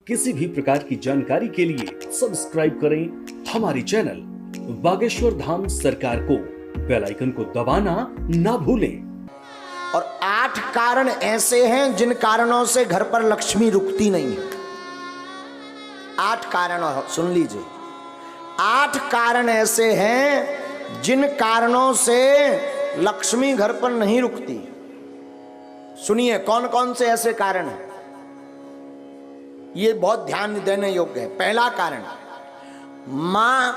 किसी भी प्रकार की जानकारी के लिए सब्सक्राइब करें हमारी चैनल बागेश्वर धाम सरकार को। बेल आइकन को दबाना ना भूलें। और 8 कारण ऐसे हैं जिन कारणों से घर पर लक्ष्मी रुकती नहीं है। 8 कारण सुन लीजिए। 8 कारण ऐसे हैं जिन कारणों से लक्ष्मी घर पर नहीं रुकती। सुनिए कौन कौन से ऐसे कारण हैं, ये बहुत ध्यान देने योग्य है। पहला कारण, मां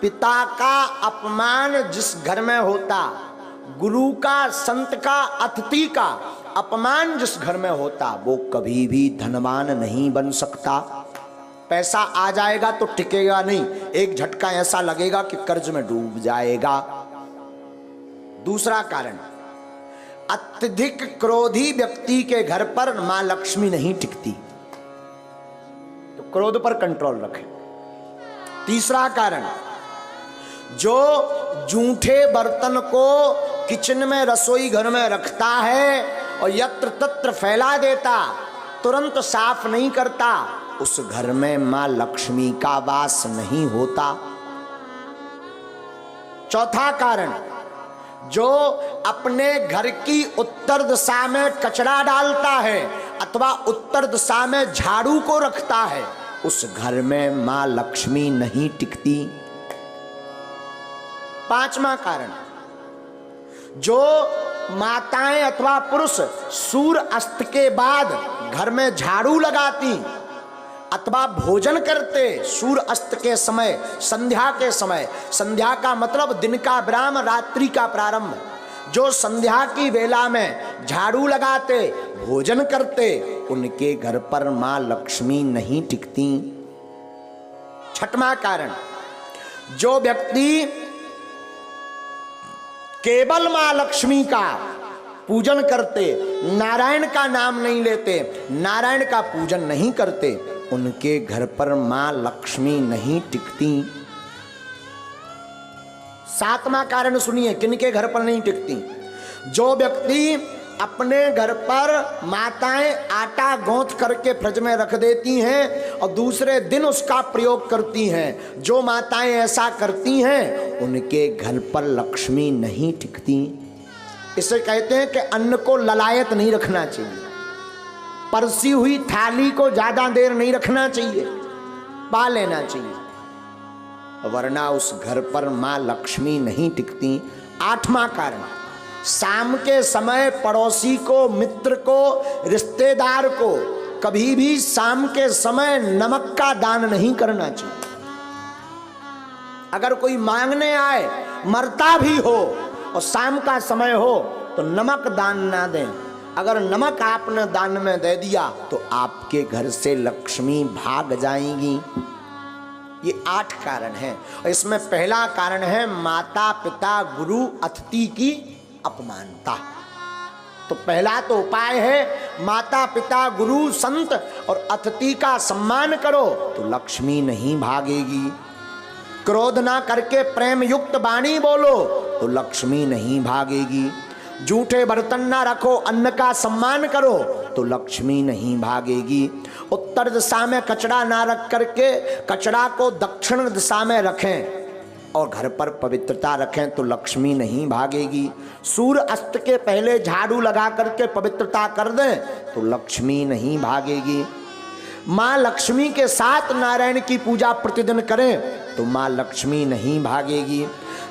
पिता का अपमान जिस घर में होता, गुरु का, संत का, अतिथि का अपमान जिस घर में होता, वो कभी भी धनवान नहीं बन सकता। पैसा आ जाएगा तो टिकेगा नहीं, एक झटका ऐसा लगेगा कि कर्ज में डूब जाएगा। दूसरा कारण, अत्यधिक क्रोधी व्यक्ति के घर पर मां लक्ष्मी नहीं टिकती, तो क्रोध पर कंट्रोल रखें। तीसरा कारण, जो जूठे बर्तन को किचन में, रसोई घर में रखता है और यत्र तत्र फैला देता, तुरंत साफ नहीं करता, उस घर में मां लक्ष्मी का वास नहीं होता। चौथा कारण, जो अपने घर की उत्तर दिशा में कचरा डालता है अथवा उत्तर दिशा में झाड़ू को रखता है, उस घर में मां लक्ष्मी नहीं टिकती। पांचवा कारण, जो माताएं अथवा पुरुष सूर्य अस्त के बाद घर में झाड़ू लगाती अथवा भोजन करते सूर्य अस्त के समय, संध्या के समय, संध्या का मतलब दिन का विराम, रात्रि का प्रारंभ, जो संध्या की वेला में झाड़ू लगाते, भोजन करते, उनके घर पर मां लक्ष्मी नहीं टिकती। छठवां कारण, जो व्यक्ति केवल मां लक्ष्मी का पूजन करते, नारायण का नाम नहीं लेते, नारायण का पूजन नहीं करते, उनके घर पर मां लक्ष्मी नहीं टिकती। सातवां कारण सुनिए, किनके घर पर नहीं टिकती, जो व्यक्ति अपने घर पर माताएं आटा गौंथ करके फ्रिज में रख देती हैं और दूसरे दिन उसका प्रयोग करती हैं, जो माताएं ऐसा करती हैं उनके घर पर लक्ष्मी नहीं टिकती। इसे कहते हैं कि अन्न को ललायत नहीं रखना चाहिए, परसी हुई थाली को ज्यादा देर नहीं रखना चाहिए, पा लेना चाहिए, वरना उस घर पर मां लक्ष्मी नहीं टिकती। आठवां कारण, शाम के समय पड़ोसी को, मित्र को, रिश्तेदार को कभी भी शाम के समय नमक का दान नहीं करना चाहिए। अगर कोई मांगने आए, मरता भी हो और शाम का समय हो, तो नमक दान ना दें। अगर नमक आपने दान में दे दिया तो आपके घर से लक्ष्मी भाग जाएंगी। ये 8 कारण हैं और इसमें पहला कारण है माता पिता गुरु अतिथि की अपमानता। तो पहला तो उपाय है माता पिता गुरु संत और अतिथि का सम्मान करो तो लक्ष्मी नहीं भागेगी। क्रोध ना करके प्रेम युक्त वाणी बोलो तो लक्ष्मी नहीं भागेगी। जूठे बर्तन ना रखो, अन्न का सम्मान करो तो लक्ष्मी नहीं भागेगी। उत्तर दिशा में कचरा ना रख करके कचरा को दक्षिण दिशा में रखें और घर पर पवित्रता रखें तो लक्ष्मी नहीं भागेगी। सूर्य अस्त के पहले झाड़ू लगा करके पवित्रता कर दें तो लक्ष्मी नहीं भागेगी। मां लक्ष्मी के साथ नारायण की पूजा प्रतिदिन करें तो मां लक्ष्मी नहीं भागेगी।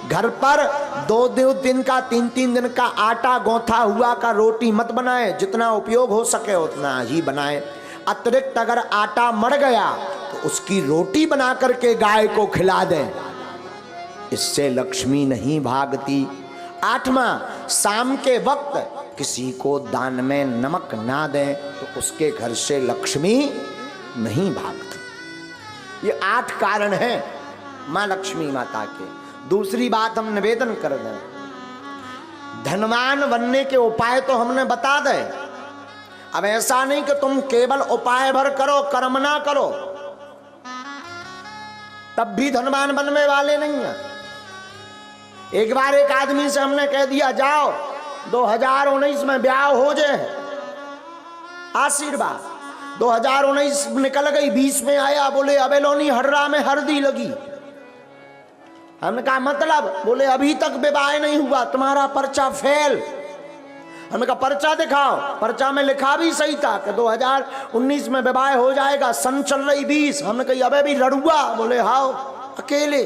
घर पर 2-2 दिन का, 3-3 दिन का आटा गौथा हुआ का रोटी मत बनाएं, जितना उपयोग हो सके उतना ही बनाएं। अतिरिक्त अगर आटा मर गया तो उसकी रोटी बना करके गाय को खिला दें, इससे लक्ष्मी नहीं भागती। 8वां, शाम के वक्त किसी को दान में नमक ना दें तो उसके घर से लक्ष्मी नहीं भागती। ये 8 कारण हैं मां लक्ष्मी माता के। दूसरी बात हम निवेदन कर दें, धनवान बनने के उपाय तो हमने बता दे। अब ऐसा नहीं कि तुम केवल उपाय भर करो, कर्म ना करो, तब भी धनवान बनने वाले नहीं है। एक बार एक आदमी से हमने कह दिया जाओ 2019 में ब्याह हो जाए, आशीर्वाद, 2019 निकल गई, 20 में आया, बोले अबे लोनी हर्रा में हल्दी लगी। हमने कहा मतलब? बोले अभी तक विवाह नहीं हुआ, तुम्हारा पर्चा फेल। हमने कहा पर्चा दिखाओ। पर्चा में लिखा भी सही था कि 2019 में विवाह हो जाएगा, सन चल रही 20। हमने कहा अबे भी लड़ुआ? बोले हाओ अकेले।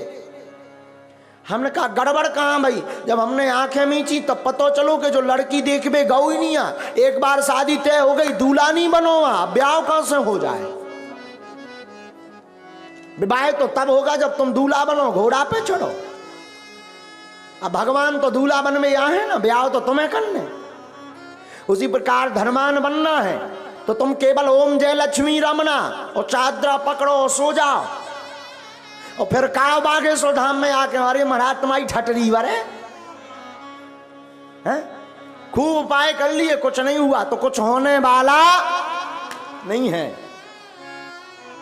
हमने कहा गड़बड़ कहाँ भाई? जब हमने आंखें मींची तब पता चलो कि जो लड़की देखबे गौ ही नहीं आ। एक बार शादी तय हो गई, दूल्हा नहीं बनो, ब्याह कहां से हो जाए? विवाह तो तब होगा जब तुम दूल्हा बनो, घोड़ा पे चढ़ो। अब भगवान तो दूल्हा बन में यहाँ है ना, ब्याह तो तुम्हें करने। उसी प्रकार धर्मान बनना है तो तुम केवल ओम जय लक्ष्मी रमना और चादरा पकड़ो और सो जाओ, और फिर काव बागेश्वर धाम में आके अरे महाराज तुम्हारी ठटरी वरे हैं। खूब उपाय कर लिए, कुछ नहीं हुआ तो कुछ होने वाला नहीं है।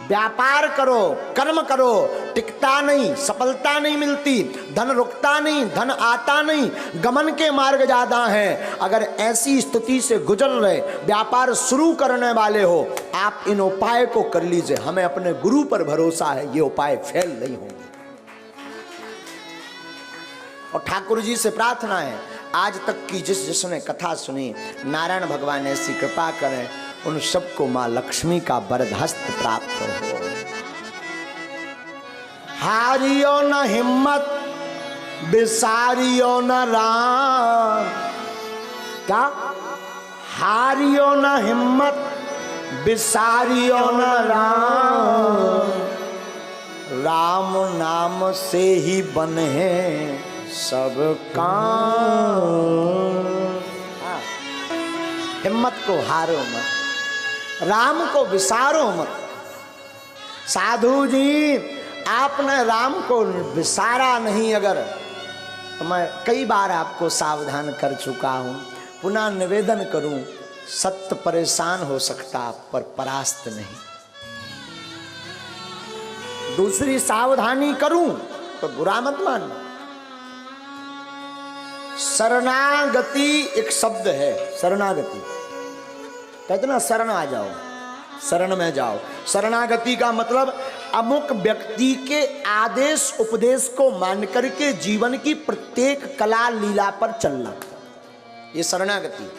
व्यापार करो, कर्म करो, टिकता नहीं, सफलता नहीं मिलती, धन रुकता नहीं, धन आता नहीं, गमन के मार्ग ज्यादा हैं। अगर ऐसी स्थिति से गुजर रहे, व्यापार शुरू करने वाले हो, आप इन उपाय को कर लीजिए। हमें अपने गुरु पर भरोसा है, ये उपाय फेल नहीं होंगे। और ठाकुर जी से प्रार्थना है, आज तक की जिसने कथा सुनी, नारायण भगवान ऐसी कृपा करें उन सबको मां लक्ष्मी का वरदहस्त प्राप्त हो। हारियो न हिम्मत, बिसारियो न राम। क्या? हारियो न हिम्मत, बिसारियो न राम। राम नाम से ही बने सब काम। हिम्मत को हारो मत, राम को विसारो मत। साधु जी आपने राम को विसारा नहीं अगर, तो मैं कई बार आपको सावधान कर चुका हूं, पुनः निवेदन करूं, सत्य परेशान हो सकता पर परास्त नहीं। दूसरी सावधानी करूं तो बुरा मत मानना। शरणागति एक शब्द है, शरणागति कहते ना, शरण आ जाओ, शरण में जाओ। शरणागति का मतलब अमुक व्यक्ति के आदेश उपदेश को मान करके जीवन की प्रत्येक कला लीला पर चलना, ये शरणागति।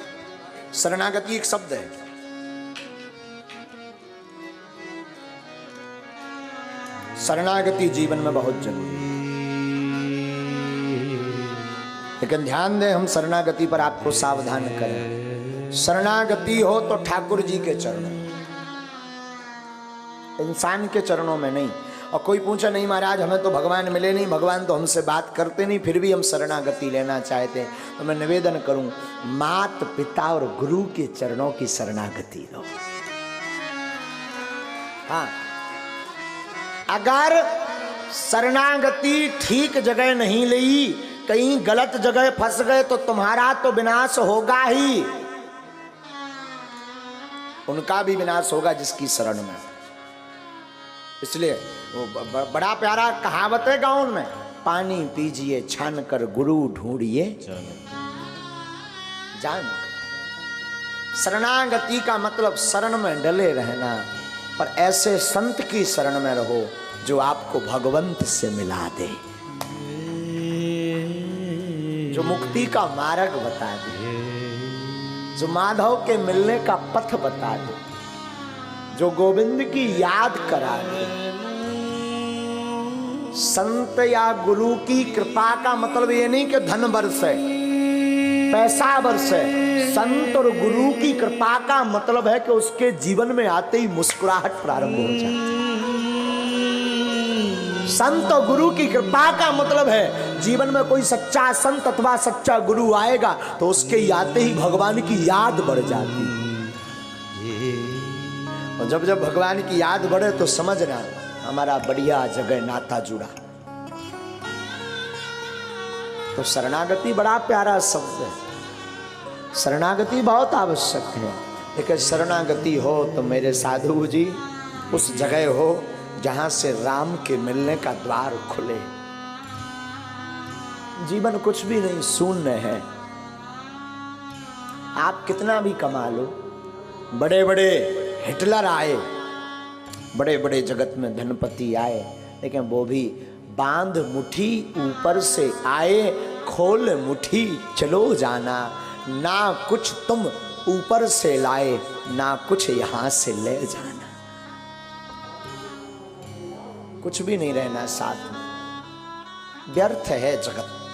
शरणागति एक शब्द है। शरणागति जीवन में बहुत जरूरी है। लेकिन ध्यान दें, हम शरणागति पर आपको सावधान करें। शरणागति हो तो ठाकुर जी के चरणों, इंसान के चरणों में नहीं। और कोई पूछे नहीं महाराज हमें तो भगवान मिले नहीं, भगवान तो हमसे बात करते नहीं, फिर भी हम शरणागति लेना चाहते हैं, तो मैं निवेदन करूं, मात पिता और गुरु के चरणों की शरणागति लो। हाँ, अगर शरणागति ठीक जगह नहीं ली, कहीं गलत जगह फंस गए तो तुम्हारा तो विनाश होगा ही, उनका भी विनाश होगा जिसकी शरण में। इसलिए वो बड़ा प्यारा कहावत है गाँव में, पानी पीजिए छान कर गुरु ढूंढिए जान। शरणागति का मतलब शरण में डले रहना, पर ऐसे संत की शरण में रहो जो आपको भगवंत से मिला दे, जो मुक्ति का मार्ग बता दे, जो माधव के मिलने का पथ बता दे, जो गोविंद की याद करा दे। संत या गुरु की कृपा का मतलब ये नहीं कि धन बरसे, पैसा बरसे। संत और गुरु की कृपा का मतलब है कि उसके जीवन में आते ही मुस्कुराहट प्रारंभ हो जाए। संत और गुरु की कृपा का मतलब है जीवन में कोई सच्चा संत अथवा सच्चा गुरु आएगा तो उसके आते ही भगवान की याद बढ़ जाती है। और जब जब भगवान की याद बढ़े तो समझना हमारा बढ़िया जगह नाता जुड़ा। तो शरणागति बड़ा प्यारा शब्द है, शरणागति बहुत आवश्यक है। लेकिन शरणागति हो तो मेरे साधु जी उस जगह हो जहां से राम के मिलने का द्वार खुले। जीवन कुछ भी नहीं, शून्य है। आप कितना भी कमा लो, बड़े बड़े हिटलर आए, बड़े बड़े जगत में धनपति आए, लेकिन वो भी बांध मुट्ठी ऊपर से आए, खोल मुट्ठी चलो जाना, ना कुछ तुम ऊपर से लाए, ना कुछ यहां से ले जाना। कुछ भी नहीं रहना साथ में, व्यर्थ है जगत।